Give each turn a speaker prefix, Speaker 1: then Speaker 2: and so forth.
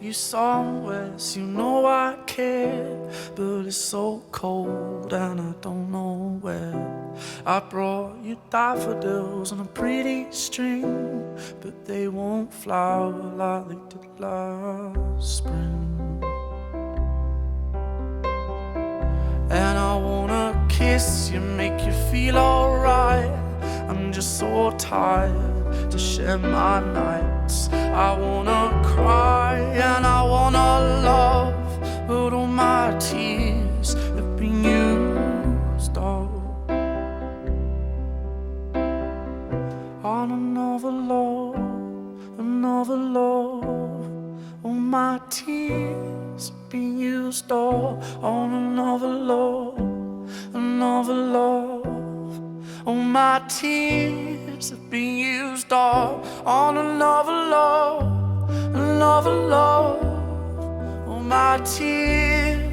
Speaker 1: you somewhere, so you know I care. But it's so cold and I don't know where. I brought you daffodils on a pretty string, but they won't flower like they did last spring. And I wanna kiss you, make you feel alright. I'm just so tired to share my nights. I wanna cry and I wanna love, but all my tears have been used up on another love, another love. All my tears have been used up on another love, another love. All my tears have been used up on another love, another love. All my tears